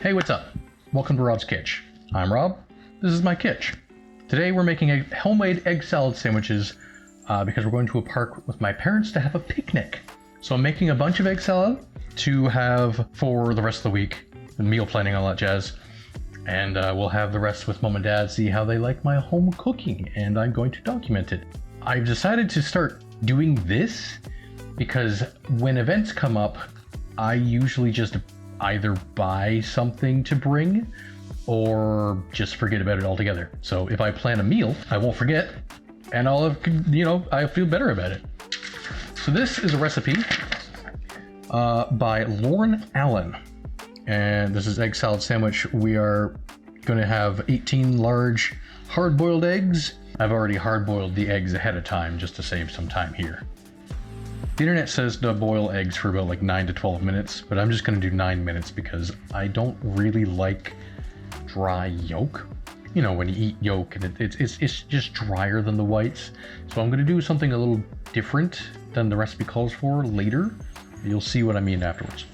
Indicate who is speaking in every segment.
Speaker 1: Hey, what's up? Welcome to Rob's Kitch. I'm Rob. This is my Kitch. Today we're making a homemade egg salad sandwiches because we're going to a park with my parents to have a picnic. So I'm making a bunch of egg salad to have for the rest of the week, and meal planning, all that jazz. And we'll have the rest with mom and dad, see how they like my home cooking, and I'm going to document it. I've decided to start doing this because when events come up, I usually just either buy something to bring or just forget about it altogether. So if I plan a meal, I won't forget, and I'll feel better about it. So this is a recipe by Lauren Allen, and this is egg salad sandwich. We are going to have 18 large hard-boiled eggs. I've already hard-boiled the eggs ahead of time just to save some time here. The internet says to boil eggs for about like 9 to 12 minutes, but I'm just going to do 9 minutes because I don't really like dry yolk. You know, when you eat yolk and it's just drier than the whites. So I'm going to do something a little different than the recipe calls for later. You'll see what I mean afterwards.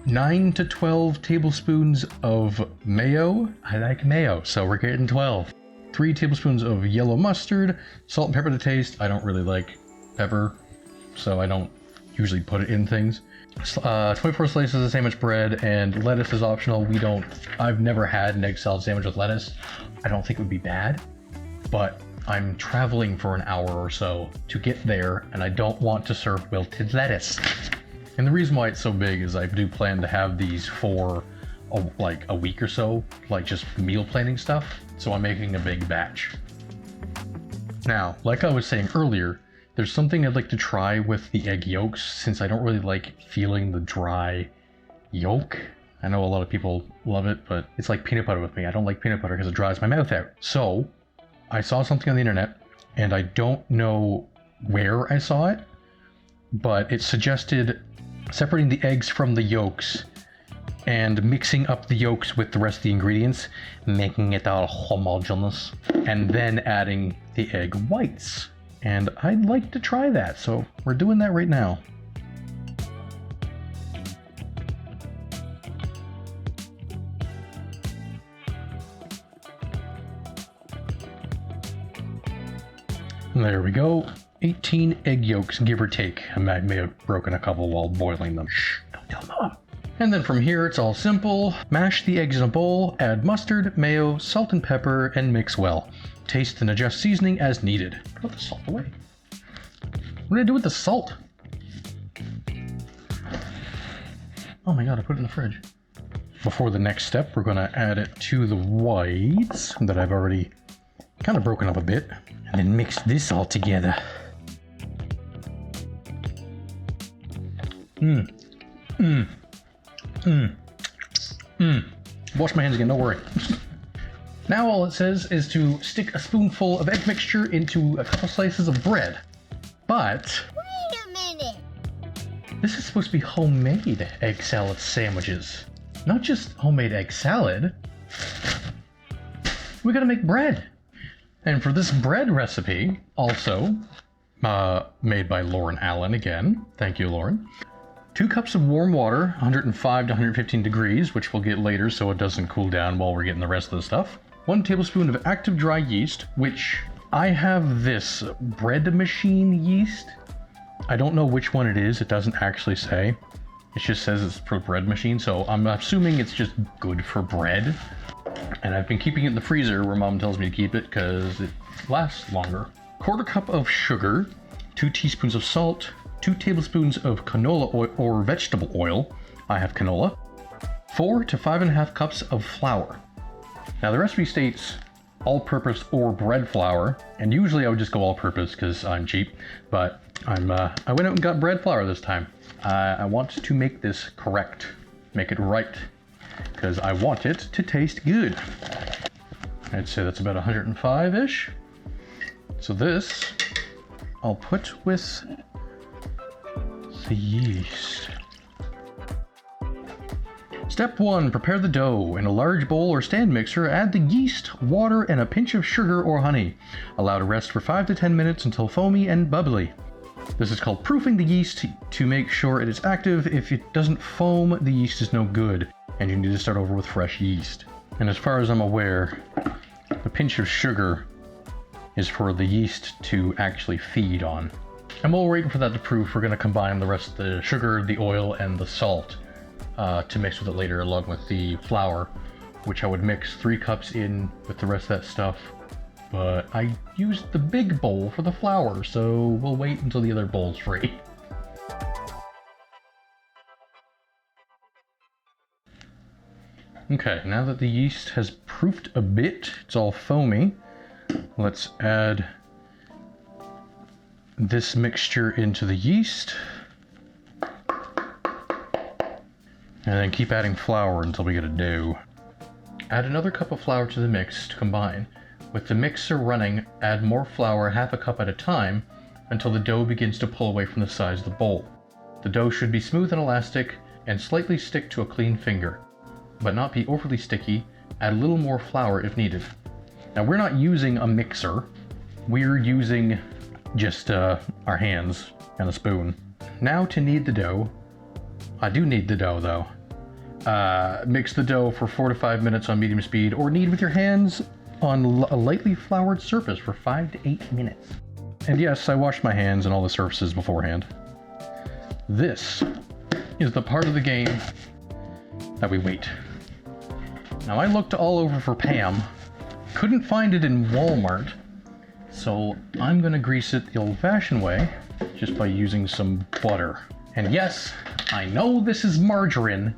Speaker 1: 9 to 12 tablespoons of mayo. I like mayo, so we're getting 12. 3 tablespoons of yellow mustard, salt and pepper to taste. I don't really like pepper, so I don't usually put it in things. 24 slices of sandwich bread, and lettuce is optional. I've never had an egg salad sandwich with lettuce. I don't think it would be bad, but I'm traveling for an hour or so to get there, and I don't want to serve wilted lettuce. And the reason why it's so big is I do plan to have these for a week or so, like just meal planning stuff. So I'm making a big batch. Now, like I was saying earlier, there's something I'd like to try with the egg yolks, since I don't really like feeling the dry yolk. I know a lot of people love it, but it's like peanut butter with me. I don't like peanut butter because it dries my mouth out. So I saw something on the internet, and I don't know where I saw it, but it suggested separating the eggs from the yolks and mixing up the yolks with the rest of the ingredients, making it all homogeneous, and then adding the egg whites. And I'd like to try that, so we're doing that right now. There we go. 18 egg yolks, give or take. I may have broken a couple while boiling them. Shh, don't tell Mom. And then from here, it's all simple. Mash the eggs in a bowl, add mustard, mayo, salt and pepper, and mix well. Taste and adjust seasoning as needed. Put the salt away. What did I do with the salt? Oh my god, I put it in the fridge. Before the next step, we're going to add it to the whites that I've already kind of broken up a bit. And then mix this all together. Wash my hands again, don't worry. Now all it says is to stick a spoonful of egg mixture into a couple slices of bread. But
Speaker 2: wait a minute.
Speaker 1: This is supposed to be homemade egg salad sandwiches. Not just homemade egg salad. We gotta make bread. And for this bread recipe, also made by Lauren Allen again. Thank you, Lauren. 2 cups of warm water, 105 to 115 degrees, which we'll get later so it doesn't cool down while we're getting the rest of the stuff. 1 tablespoon of active dry yeast, which I have this bread machine yeast. I don't know which one it is. It doesn't actually say. It just says it's for bread machine, so I'm assuming it's just good for bread. And I've been keeping it in the freezer where Mom tells me to keep it because it lasts longer. 1/4 cup of sugar, 2 teaspoons of salt, 2 tablespoons of canola oil or vegetable oil. I have canola. 4 to 5.5 cups of flour. Now the recipe states all-purpose or bread flour, and usually I would just go all-purpose because I'm cheap, but I went out and got bread flour this time. I want to make this correct, make it right, because I want it to taste good. I'd say that's about 105-ish. So this I'll put with the yeast. Step 1, prepare the dough. In a large bowl or stand mixer, add the yeast, water, and a pinch of sugar or honey. Allow to rest for 5 to 10 minutes until foamy and bubbly. This is called proofing the yeast to make sure it is active. If it doesn't foam, the yeast is no good, and you need to start over with fresh yeast. And as far as I'm aware, the pinch of sugar is for the yeast to actually feed on. And while we're waiting for that to proof, we're going to combine the rest of the sugar, the oil, and the salt to mix with it later, along with the flour, which I would mix 3 cups in with the rest of that stuff. But I used the big bowl for the flour, so we'll wait until the other bowl's free. Okay, now that the yeast has proofed a bit, it's all foamy, let's add this mixture into the yeast. And then keep adding flour until we get a dough. Add another cup of flour to the mix to combine. With the mixer running, add more flour half a cup at a time until the dough begins to pull away from the sides of the bowl. The dough should be smooth and elastic and slightly stick to a clean finger, but not be overly sticky. Add a little more flour if needed. Now we're not using a mixer, we're using just our hands and a spoon. Now to knead the dough. I do knead the dough though. Mix the dough for 4 to 5 minutes on medium speed, or knead with your hands on a lightly floured surface for 5 to 8 minutes. And yes, I washed my hands and all the surfaces beforehand. This is the part of the game that we wait. Now I looked all over for Pam, couldn't find it in Walmart, so I'm gonna grease it the old-fashioned way, just by using some butter. And yes, I know this is margarine,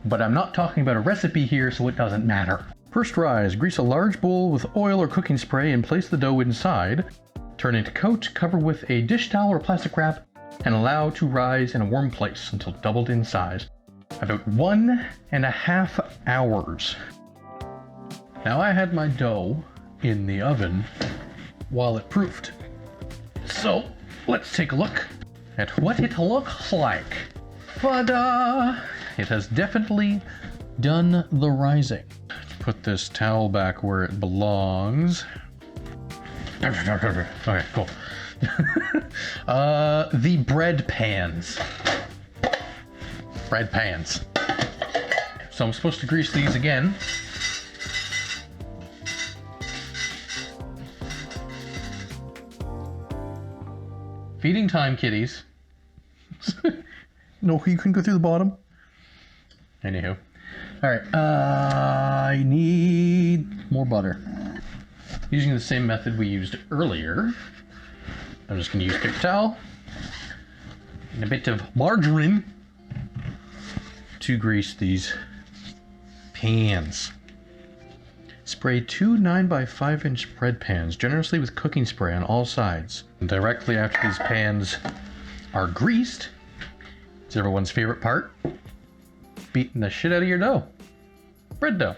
Speaker 1: but I'm not talking about a recipe here, so it doesn't matter. First rise, grease a large bowl with oil or cooking spray and place the dough inside. Turn into coat, cover with a dish towel or plastic wrap, and allow to rise in a warm place until doubled in size. About 1.5 hours. Now I had my dough in the oven while it proofed. So let's take a look at what it looks like. Ta-da! It has definitely done the rising. Let's put this towel back where it belongs. Okay, cool. The bread pans. Bread pans. So I'm supposed to grease these again. Feeding time, kitties. No, you can go through the bottom. Anywho. Alright, I need more butter. Using the same method we used earlier, I'm just going to use paper towel and a bit of margarine to grease these pans. Spray 2 9x5-inch bread pans generously with cooking spray on all sides. And directly after these pans are greased, it's everyone's favorite part, beating the shit out of your dough. Bread dough.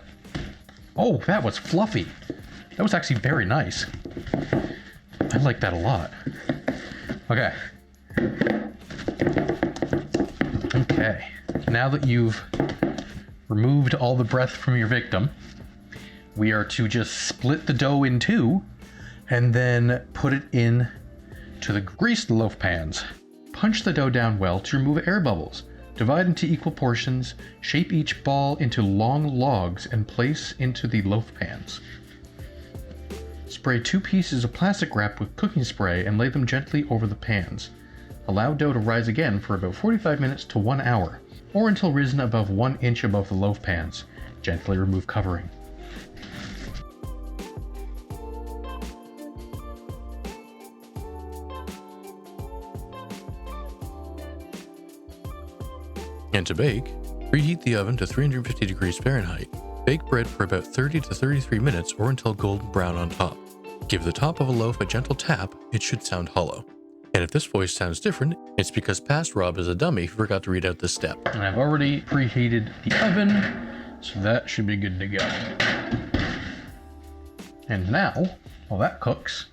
Speaker 1: Oh, that was fluffy. That was actually very nice. I like that a lot. Okay. Okay. Now that you've removed all the breath from your victim, we are to just split the dough in two and then put it in to the greased loaf pans. Punch the dough down well to remove air bubbles. Divide into equal portions, shape each ball into long logs and place into the loaf pans. Spray 2 pieces of plastic wrap with cooking spray and lay them gently over the pans. Allow dough to rise again for about 45 minutes to 1 hour, or until risen above 1 inch above the loaf pans. Gently remove covering.
Speaker 2: And to bake, preheat the oven to 350 degrees Fahrenheit. Bake bread for about 30 to 33 minutes or until golden brown on top. Give the top of a loaf a gentle tap, it should sound hollow. And if this voice sounds different, it's because past Rob is a dummy who forgot to read out this step.
Speaker 1: And I've already preheated the oven, so that should be good to go. And now, while that cooks,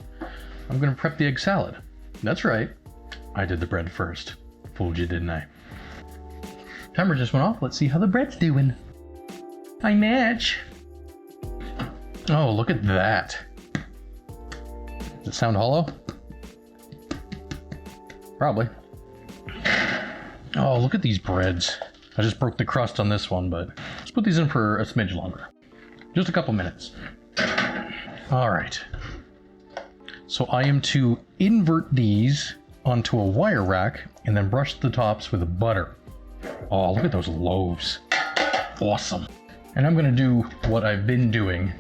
Speaker 1: I'm gonna prep the egg salad. That's right, I did the bread first. Fooled you, didn't I? Timer just went off. Let's see how the bread's doing. Hi, Mitch. Oh, look at that. Does it sound hollow? Probably. Oh, look at these breads. I just broke the crust on this one, but let's put these in for a smidge longer. Just a couple minutes. All right. So I am to invert these onto a wire rack and then brush the tops with butter. Oh, look at those loaves. Awesome. And I'm gonna do what I've been doing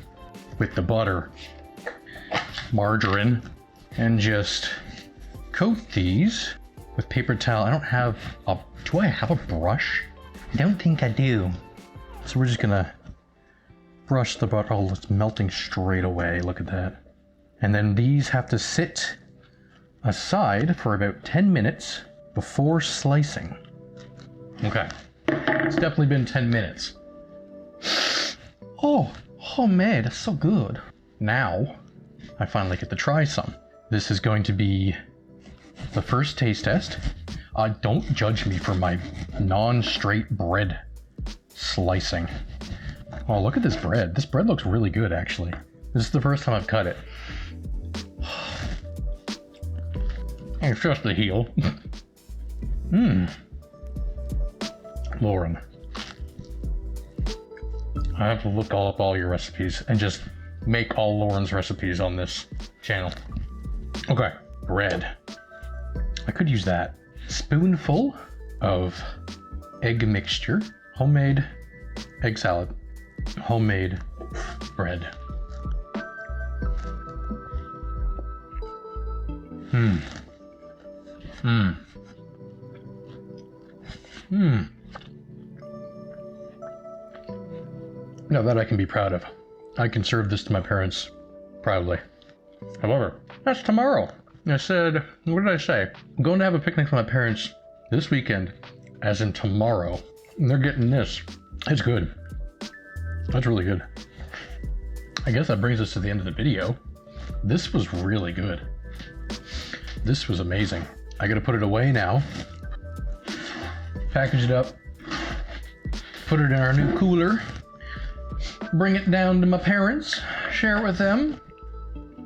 Speaker 1: with the butter, margarine, and just coat these with paper towel. I don't have a, do I have a brush? I don't think I do. So we're just gonna brush the butter. Oh, it's melting straight away. Look at that. And then these have to sit aside for about 10 minutes before slicing. Okay. It's definitely been 10 minutes. Oh, homemade. That's so good. Now, I finally get to try some. This is going to be the first taste test. Don't judge me for my non-straight bread slicing. Oh, look at this bread. This bread looks really good, actually. This is the first time I've cut it. It's just the heel. Lauren. I have to look up all your recipes and just make all Lauren's recipes on this channel. Okay, bread. I could use that. Spoonful of egg mixture, homemade egg salad, homemade bread. Now that I can be proud of. I can serve this to my parents proudly. However, that's tomorrow. I said, what did I say? I'm going to have a picnic with my parents this weekend, as in tomorrow. And they're getting this. It's good. That's really good. I guess that brings us to the end of the video. This was really good. This was amazing. I gotta put it away now. Package it up. Put it in our new cooler. Bring it down to my parents. Share it with them.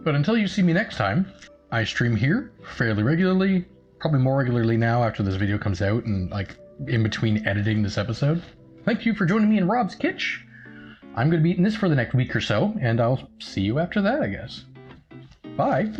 Speaker 1: But until you see me next time, I stream here fairly regularly. Probably more regularly now after this video comes out and like in between editing this episode. Thank you for joining me in Rob's Kitch. I'm gonna be eating this for the next week or so, and I'll see you after that, I guess. Bye.